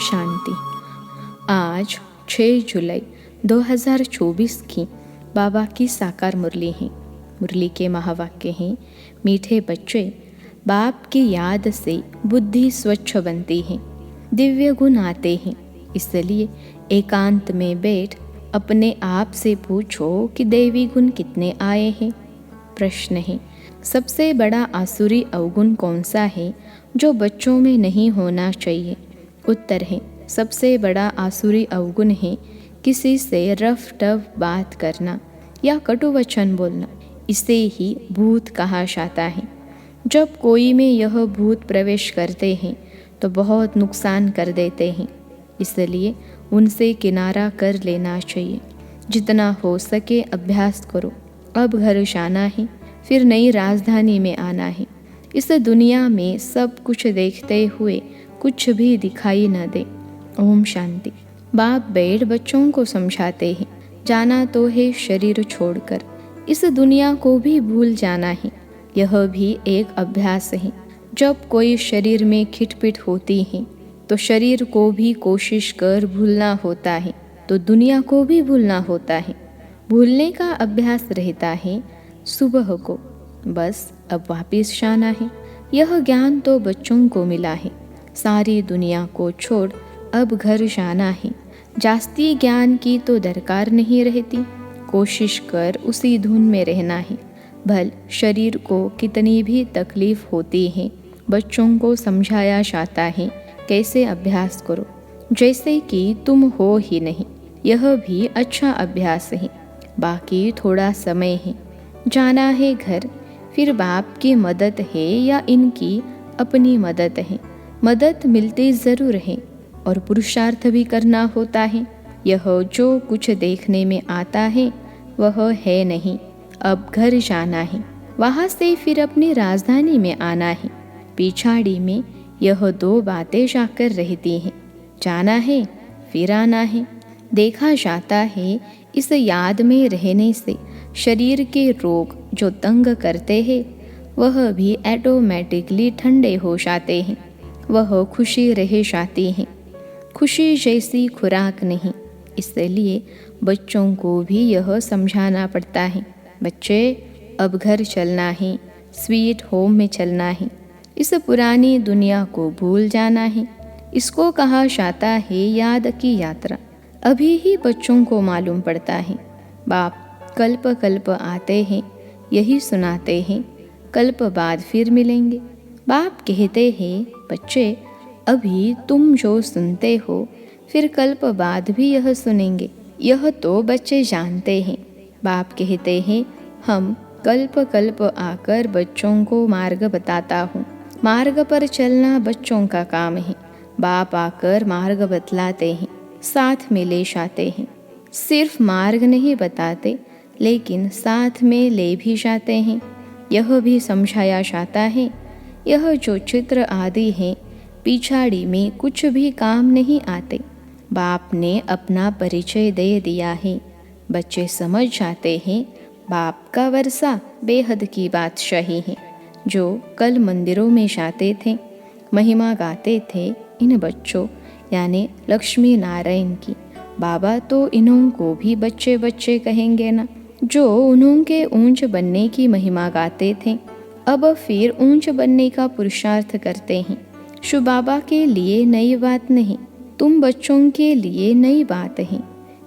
शांति। आज 6 जुलाई 2024 की बाबा की साकार मुरली है। मुरली के महावाक्य हैं, मीठे बच्चे, बाप की याद से बुद्धि स्वच्छ बनती है, दिव्य गुण आते हैं। इसलिए एकांत में बैठ अपने आप से पूछो कि दैवी गुण कितने आए हैं। प्रश्न है, सबसे बड़ा आसुरी अवगुण कौन सा है जो बच्चों में नहीं होना चाहिए? उत्तर है, सबसे बड़ा आसुरी अवगुण है किसी से रफ टफ बात करना या कटु वचन बोलना। इसे ही भूत कहा जाता है। जब कोई में यह भूत प्रवेश करते हैं तो बहुत नुकसान कर देते हैं, इसलिए उनसे किनारा कर लेना चाहिए। जितना हो सके अभ्यास करो। अब घर जाना है, फिर नई राजधानी में आना है। इस दुनिया में सब कुछ देखते हुए कुछ भी दिखाई न दे। ओम शांति। बाप बैठ बच्चों को समझाते हैं, जाना तो है शरीर छोड़कर, इस दुनिया को भी भूल जाना है। यह भी एक अभ्यास है। जब कोई शरीर में खिटपिट होती है तो शरीर को भी कोशिश कर भूलना होता है, तो दुनिया को भी भूलना होता है। भूलने का अभ्यास रहता है सुबह को, बस अब वापिस जाना है। यह ज्ञान तो बच्चों को मिला है। सारी दुनिया को छोड़ अब घर जाना है। जास्ती ज्ञान की तो दरकार नहीं रहती। कोशिश कर उसी धुन में रहना है। भल शरीर को कितनी भी तकलीफ होती है, बच्चों को समझाया जाता है कैसे अभ्यास करो, जैसे कि तुम हो ही नहीं। यह भी अच्छा अभ्यास है। बाकी थोड़ा समय है, जाना है घर। फिर बाप की मदद है या इनकी अपनी मदद है? मदद मिलती ज़रूर है और पुरुषार्थ भी करना होता है। यह जो कुछ देखने में आता है वह है नहीं। अब घर जाना है, वहाँ से फिर अपनी राजधानी में आना है। पिछाड़ी में यह दो बातें जाकर रहती हैं, जाना है फिर आना है। देखा जाता है इस याद में रहने से शरीर के रोग जो तंग करते हैं वह भी ऑटोमेटिकली ठंडे हो जाते हैं। वह खुशी रह जाती है। खुशी जैसी खुराक नहीं, इसलिए बच्चों को भी यह समझाना पड़ता है। बच्चे, अब घर चलना है, स्वीट होम में चलना है। इस पुरानी दुनिया को भूल जाना है। इसको कहा जाता है याद की यात्रा। अभी ही बच्चों को मालूम पड़ता है। बाप कल्प कल्प आते हैं, यही सुनाते हैं, कल्प बाद फिर मिलेंगे। बाप कहते हैं, बच्चे, अभी तुम जो सुनते हो फिर कल्प बाद भी यह सुनेंगे। यह तो बच्चे जानते हैं। बाप कहते हैं, हम कल्प कल्प आकर बच्चों को मार्ग बताता हूँ। मार्ग पर चलना बच्चों का काम है। बाप आकर मार्ग बतलाते हैं, साथ में ले जाते हैं। सिर्फ मार्ग नहीं बताते, लेकिन साथ में ले भी जाते हैं। यह भी समझाया जाता है, यह जो चित्र आदि हैं पिछाड़ी में कुछ भी काम नहीं आते। बाप ने अपना परिचय दे दिया है। बच्चे समझ जाते हैं बाप का वर्षा बेहद की बादशाही है। जो कल मंदिरों में जाते थे, महिमा गाते थे इन बच्चों यानी लक्ष्मी नारायण की, बाबा तो इन्हों को भी बच्चे बच्चे कहेंगे ना, जो उन्हों के ऊंच बनने की महिमा गाते थे, अब फिर ऊंच बनने का पुरुषार्थ करते हैं। शु बाबा के लिए नई बात नहीं, तुम बच्चों के लिए नई बात है।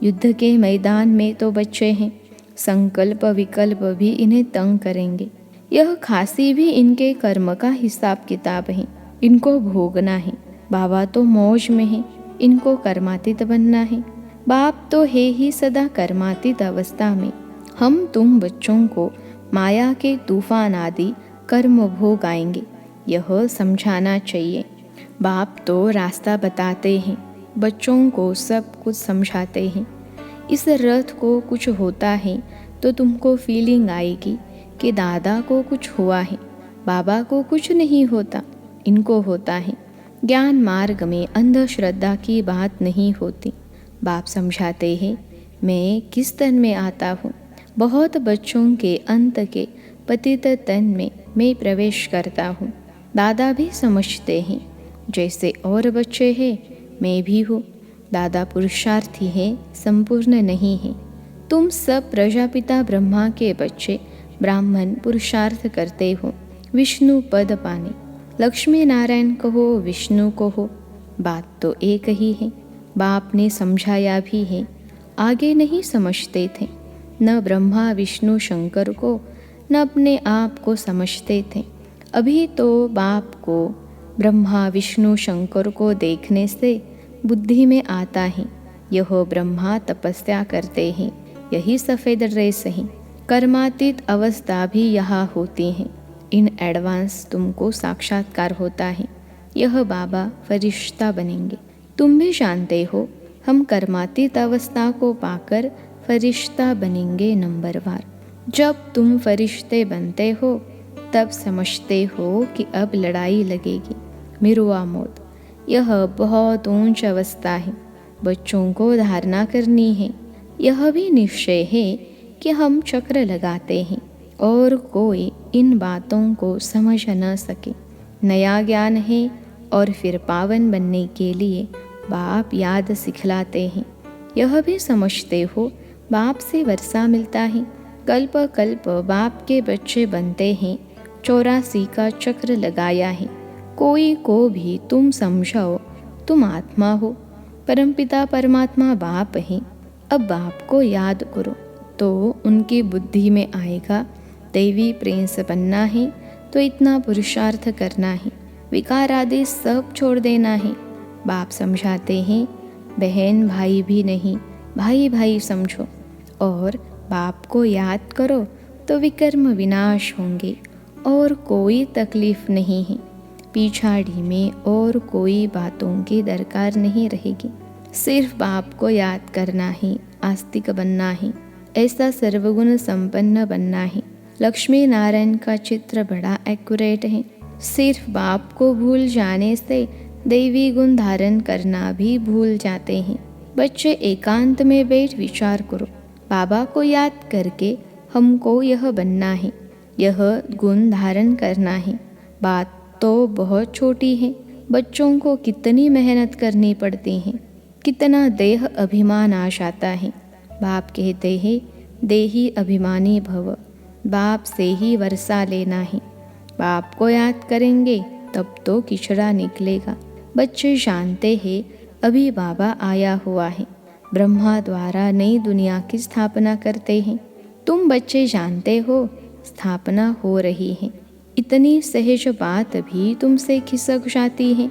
युद्ध के मैदान में तो बच्चे हैं, संकल्प विकल्प भी इन्हें तंग करेंगे। यह खांसी भी इनके कर्म का हिसाब किताब है, इनको भोगना है। बाबा तो मौज में है, इनको कर्मातीत बनना है। बाप तो है ही सदा कर्मातीत अवस्था में। हम तुम बच्चों को माया के तूफान आदि कर्म भोग आएंगे, यह समझाना चाहिए। बाप तो रास्ता बताते हैं, बच्चों को सब कुछ समझाते हैं। इस रथ को कुछ होता है तो तुमको फीलिंग आएगी कि दादा को कुछ हुआ है, बाबा को कुछ नहीं होता, इनको होता है। ज्ञान मार्ग में अंधश्रद्धा की बात नहीं होती। बाप समझाते हैं, मैं किस तन में आता हूँ। बहुत बच्चों के अंत के पतित तन में मैं प्रवेश करता हूँ। दादा भी समझते हैं, जैसे और बच्चे हैं मैं भी हूँ। दादा पुरुषार्थी है, संपूर्ण नहीं है। तुम सब प्रजापिता ब्रह्मा के बच्चे ब्राह्मण पुरुषार्थ करते हो विष्णु पद पाने। लक्ष्मी नारायण कहो, विष्णु कहो, बात तो एक ही है। बाप ने समझाया भी है, आगे नहीं समझते थे। न ब्रह्मा विष्णु शंकर को न अपने आप को समझते थे। अभी तो बाप को ब्रह्मा विष्णु शंकर को देखने से बुद्धि में आता है, यह ब्रह्मा तपस्या करते हैं, यही सफ़ेद ड्रेस है। कर्मातीत अवस्था भी यहाँ होती है। इन एडवांस तुमको साक्षात्कार होता है। यह बाबा फरिश्ता बनेंगे। तुम भी जानते हो, हम कर्मातीत अवस्था को पाकर फरिश्ता बनेंगे नंबरवार। जब तुम फरिश्ते बनते हो तब समझते हो कि अब लड़ाई लगेगी, मिरुआ मौत। यह बहुत ऊंच अवस्था है। बच्चों को धारणा करनी है। यह भी निश्चय है कि हम चक्र लगाते हैं और कोई इन बातों को समझ न सके। नया ज्ञान है और फिर पावन बनने के लिए बाप याद सिखलाते हैं। यह भी समझते हो, बाप से वर्षा मिलता है। कल्प कल्प बाप के बच्चे बनते हैं। 84 का चक्र लगाया है। कोई को भी तुम समझाओ, तुम आत्मा हो। परमपिता परमात्मा बाप है। अब बाप को याद करो तो उनकी बुद्धि में आएगा, दैवी प्रिंस बनना है तो इतना पुरुषार्थ करना है, विकार आदि सब छोड़ देना है। बाप समझाते हैं, बहन भाई भी नहीं, भाई भाई समझो और बाप को याद करो तो विकर्म विनाश होंगे और कोई तकलीफ नहीं है। पिछाड़ी में और कोई बातों की दरकार नहीं रहेगी। सिर्फ बाप को याद करना है, आस्तिक बनना है, ऐसा सर्वगुण संपन्न बनना है। लक्ष्मी नारायण का चित्र बड़ा एक्यूरेट है। सिर्फ बाप को भूल जाने से दैवी गुण धारण करना भी भूल जाते हैं। बच्चे एकांत में बैठ विचार करो, बाबा को याद करके हमको यह बनना है, यह गुण धारण करना है। बात तो बहुत छोटी है। बच्चों को कितनी मेहनत करनी पड़ती है, कितना देह अभिमान आ जाता है। बाप कहते हैं, देही अभिमानी भव, बाप से ही वर्षा लेना है। बाप को याद करेंगे तब तो किचड़ा निकलेगा। बच्चे जानते हैं अभी बाबा आया हुआ है, ब्रह्मा द्वारा नई दुनिया की स्थापना करते हैं। तुम बच्चे जानते हो स्थापना हो रही है। इतनी सहज बात भी तुमसे खिसक जाती है।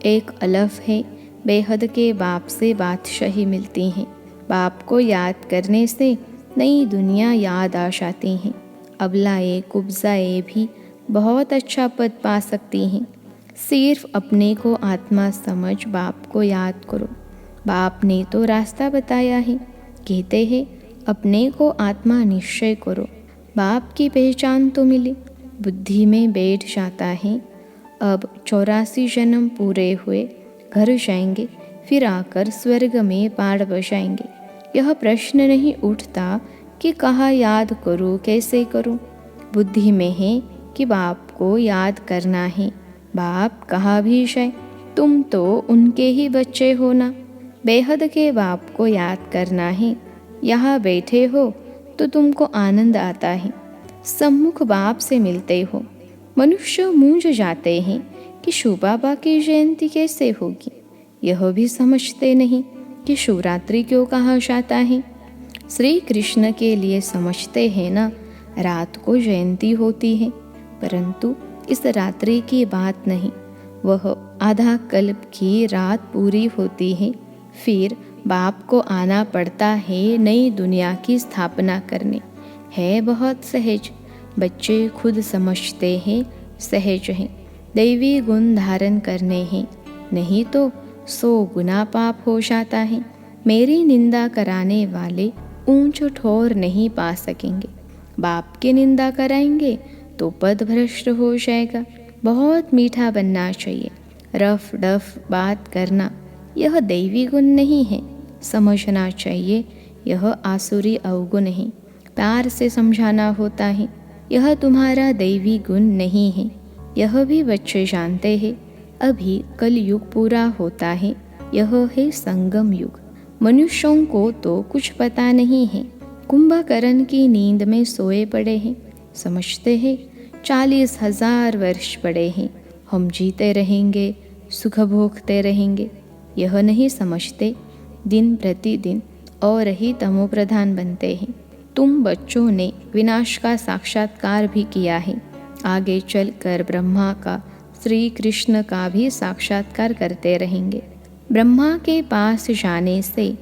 एक अलफ है, बेहद के बाप से बादशाही मिलती है। बाप को याद करने से नई दुनिया याद आ जाती है। अबलाए कुब्जाए भी बहुत अच्छा पद पा सकती हैं। सिर्फ अपने को आत्मा समझ बाप को याद करो। बाप ने तो रास्ता बताया है, कहते हैं अपने को आत्मा निश्चय करो। बाप की पहचान तो मिली, बुद्धि में बैठ जाता है। अब 84 जन्म पूरे हुए, घर जाएंगे, फिर आकर स्वर्ग में पाड़ बजाएंगे। यह प्रश्न नहीं उठता कि कहाँ याद करूँ, कैसे करूँ। बुद्धि में है कि बाप को याद करना है। बाप कहाँ भी जाए, तुम तो उनके ही बच्चे हो ना। बेहद के बाप को याद करना है। यहाँ बैठे हो तो तुमको आनंद आता है। सम्मुख बाप से मिलते हो। मनुष्य मूंझ जाते हैं कि शिव बाबा की जयंती कैसे होगी। यह भी समझते नहीं कि शिवरात्रि क्यों कहा जाता है। श्री कृष्ण के लिए समझते हैं ना, रात को जयंती होती है, परंतु इस रात्रि की बात नहीं। वह आधा कल्प की रात पूरी होती है, फिर बाप को आना पड़ता है नई दुनिया की स्थापना करने। है बहुत सहज, बच्चे खुद समझते हैं सहज हैं। दैवी गुण धारण करने हैं, नहीं तो 100 गुना पाप हो जाता है। मेरी निंदा कराने वाले ऊंच ठोर नहीं पा सकेंगे। बाप की निंदा कराएंगे तो पद भ्रष्ट हो जाएगा। बहुत मीठा बनना चाहिए। रफ डफ बात करना यह दैवी गुण नहीं है। समझना चाहिए यह आसुरी अवगुण है। प्यार से समझाना होता है, यह तुम्हारा दैवी गुण नहीं है। यह भी बच्चे जानते हैं। अभी कलयुग पूरा होता है यह है संगम युग। मनुष्यों को तो कुछ पता नहीं है। कुंभकर्ण की नींद में सोए पड़े हैं। समझते हैं 40,000 वर्ष पड़े हैं, हम जीते रहेंगे, सुख भोगते रहेंगे। यह नहीं समझते दिन प्रतिदिन और ही तमोप्रधान बनते हैं। तुम बच्चों ने विनाश का साक्षात्कार भी किया है। आगे चलकर ब्रह्मा का, श्री कृष्ण का भी साक्षात्कार करते रहेंगे। ब्रह्मा के पास जाने से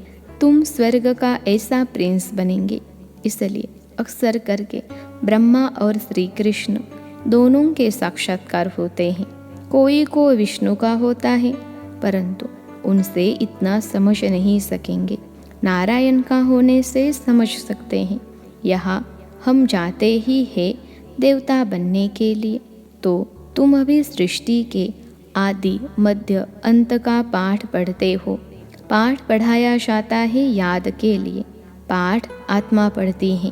तुम स्वर्ग का ऐसा प्रिंस बनेंगे। इसलिए अक्सर करके ब्रह्मा और श्री कृष्ण दोनों के साक्षात्कार होते हैं। कोई को विष्णु का होता है, परंतु उनसे इतना समझ नहीं सकेंगे। नारायण का होने से समझ सकते हैं। यहाँ हम जाते ही हैं देवता बनने के लिए। तो तुम अभी सृष्टि के आदि मध्य अंत का पाठ पढ़ते हो। पाठ पढ़ाया जाता है याद के लिए। पाठ आत्मा पढ़ती है,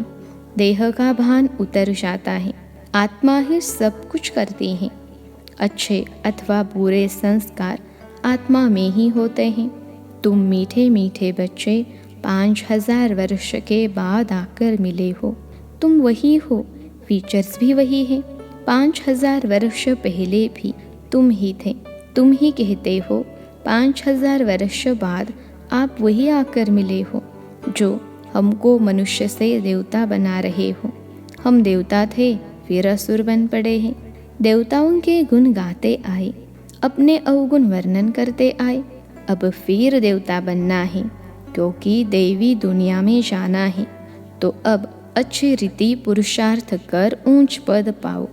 देह का भान उतर जाता है। आत्मा ही सब कुछ करती है। अच्छे अथवा बुरे संस्कार आत्मा में ही होते हैं। तुम मीठे मीठे बच्चे 5,000 वर्ष के बाद आकर मिले हो। तुम वही हो, फीचर्स भी वही है। 5,000 वर्ष पहले भी तुम ही थे। तुम ही कहते हो 5,000 वर्ष बाद आप वही आकर मिले हो जो हमको मनुष्य से देवता बना रहे हो। हम देवता थे, फिर असुर बन पड़े हैं। देवताओं के गुण गाते आए, अपने अवगुण वर्णन करते आए। अब फिर देवता बनना है, क्योंकि देवी दुनिया में जाना है। तो अब अच्छी रीति पुरुषार्थ कर ऊंच पद पाओ।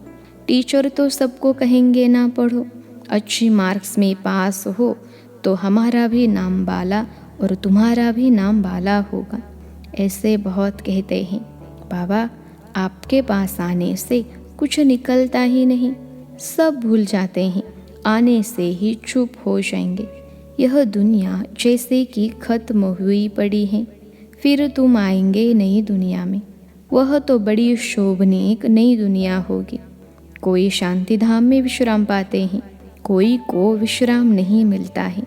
टीचर तो सबको कहेंगे ना पढ़ो। अच्छी मार्क्स में पास हो तो हमारा भी नाम बाला और तुम्हारा भी नाम बाला होगा। ऐसे बहुत कहते हैं। बाबा, आपके पास आने से कुछ निकलता ही नहीं, सब भूल जाते हैं। आने से ही चुप हो जाएंगे। यह दुनिया जैसे कि खत्म हुई पड़ी है। फिर तुम आएंगे नई दुनिया में, वह तो बड़ी शोभनीक नई दुनिया होगी। कोई शांति धाम में विश्राम पाते हैं, कोई को विश्राम नहीं मिलता है।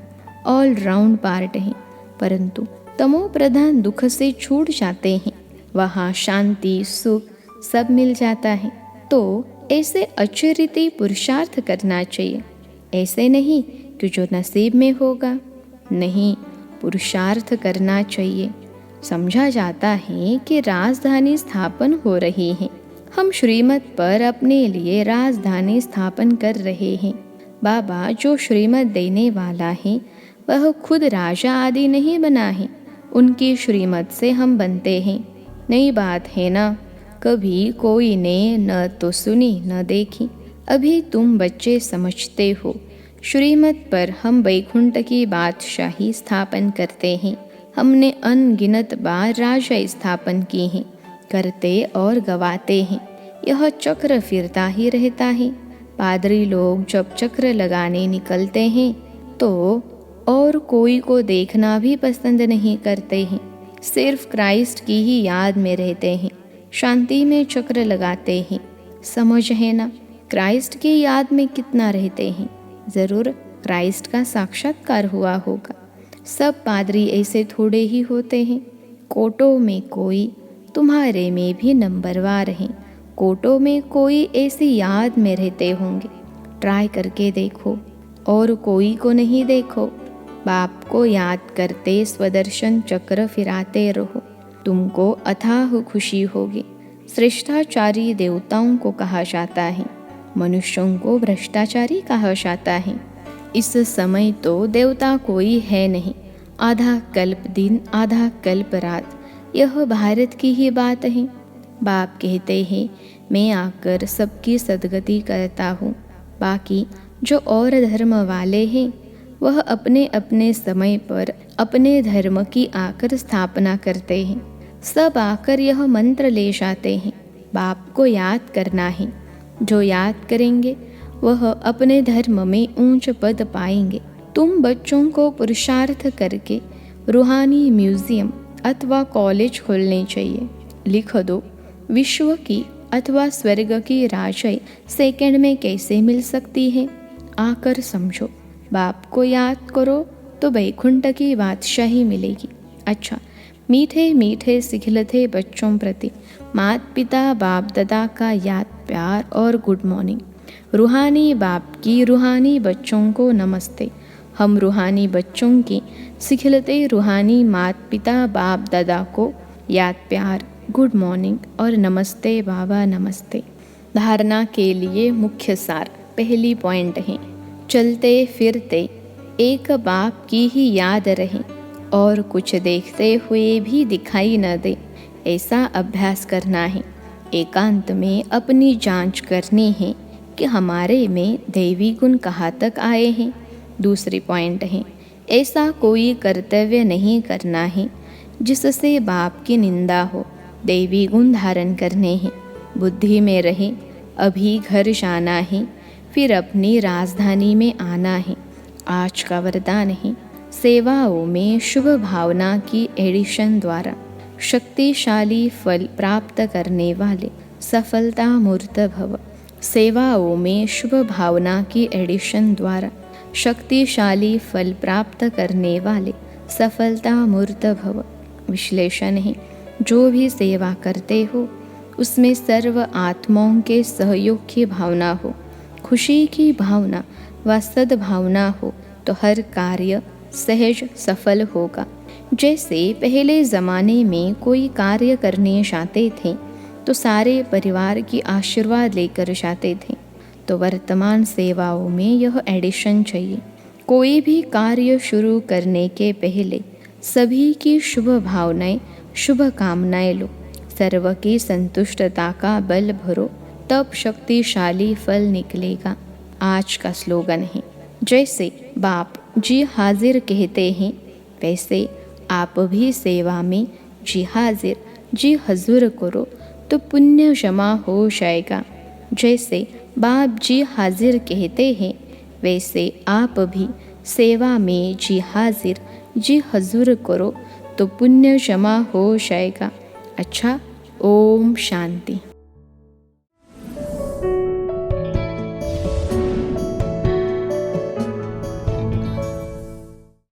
ऑल राउंड पार्ट है, परंतु तमो प्रधान दुख से छूट जाते हैं। वहाँ शांति सुख सब मिल जाता है। तो ऐसे अच्छी रीति पुरुषार्थ करना चाहिए। ऐसे नहीं कि जो नसीब में होगा, नहीं, पुरुषार्थ करना चाहिए। समझा जाता है कि राजधानी स्थापन हो रही है। हम श्रीमत पर अपने लिए राजधानी स्थापन कर रहे हैं। बाबा जो श्रीमत देने वाला है वह खुद राजा आदि नहीं बना है। उनकी श्रीमत से हम बनते हैं। नई बात है ना, कभी कोई ने न तो सुनी न देखी। अभी तुम बच्चे समझते हो। श्रीमत पर हम वैकुंठ की बादशाही स्थापन करते हैं। हमने अनगिनत बार राजा स्थापन की हैं, करते और गवाते हैं। यह चक्र फिरता ही रहता है। पादरी लोग जब चक्र लगाने निकलते हैं तो और कोई को देखना भी पसंद नहीं करते हैं। सिर्फ क्राइस्ट की ही याद में रहते हैं, शांति में चक्र लगाते हैं। समझ है ना, क्राइस्ट की याद में कितना रहते हैं। ज़रूर क्राइस्ट का साक्षात्कार हुआ होगा। सब पादरी ऐसे थोड़े ही होते हैं। कोटों में कोई, तुम्हारे में भी नंबरवार हैं। कोटों में कोई ऐसी याद में रहते होंगे। ट्राई करके देखो और कोई को नहीं देखो। बाप को याद करते स्वदर्शन चक्र फिराते रहो, तुमको अथाह खुशी होगी। श्रेष्ठाचारी देवताओं को कहा जाता है, मनुष्यों को भ्रष्टाचारी कहा जाता है। इस समय तो देवता कोई है नहीं। आधा कल्प दिन, आधा कल्प रात। यह भारत की ही बात है। बाप कहते हैं, मैं आकर सबकी सद्गति करता हूँ। बाकी जो और धर्म वाले हैं वह अपने अपने समय पर अपने धर्म की आकर स्थापना करते हैं। सब आकर यह मंत्र ले जाते हैं, बाप को याद करना है। जो याद करेंगे वह अपने धर्म में ऊंच पद पाएंगे। तुम बच्चों को पुरुषार्थ करके रूहानी म्यूजियम अथवा कॉलेज खोलने चाहिए। लिख दो, विश्व की अथवा स्वर्ग की राजय सेकंड में कैसे मिल सकती है। आकर समझो, बाप को याद करो तो बैकुंठ की बादशाही मिलेगी। अच्छा, मीठे मीठे सिखलते बच्चों प्रति माता पिता बाप दादा का याद प्यार और गुड मॉर्निंग। रूहानी बाप की रूहानी बच्चों को नमस्ते। हम रूहानी बच्चों की सिखलते रूहानी माता पिता बाप दादा को याद प्यार गुड मॉर्निंग और नमस्ते बाबा नमस्ते। धारणा के लिए मुख्य सार। पहली पॉइंट है, चलते फिरते एक बाप की ही याद रहे और कुछ देखते हुए भी दिखाई न दे, ऐसा अभ्यास करना है। एकांत में अपनी जांच करनी है कि हमारे में दैवी गुण कहाँ तक आए हैं। दूसरी पॉइंट है, ऐसा कोई कर्तव्य नहीं करना है जिससे बाप की निंदा हो। दैवी गुण धारण करने हैं। बुद्धि में रहे, अभी घर जाना है, फिर अपनी राजधानी में आना है। आज का वरदान है, सेवाओं में शुभ भावना की एडिशन द्वारा शक्तिशाली फल प्राप्त करने वाले सफलता मूर्त भव। सेवाओं में शुभ भावना की एडिशन द्वारा शक्तिशाली फल प्राप्त करने वाले सफलता मूर्त भव। विश्लेषण है, जो भी सेवा करते हो उसमें सर्व आत्माओं के सहयोग की भावना हो, खुशी की भावना व सद्भावना हो तो हर कार्य सहज सफल होगा। जैसे पहले ज़माने में कोई कार्य करने जाते थे तो सारे परिवार की आशीर्वाद लेकर जाते थे, तो वर्तमान सेवाओं में यह एडिशन चाहिए। कोई भी कार्य शुरू करने के पहले सभी की शुभ भावनाएं शुभ कामनाएं लो, सर्व की संतुष्टता का बल भरो, तब शक्तिशाली फल निकलेगा। आज का स्लोगन है, जैसे बाप जी हाजिर कहते हैं वैसे आप भी सेवा में जी हाजिर जी हजूर करो तो पुण्य जमा हो जाएगा। जैसे बाप जी हाजिर कहते हैं वैसे आप भी सेवा में जी हाजिर जी हजूर करो तो पुण्य जमा हो जाएगा। अच्छा, ओम शांति।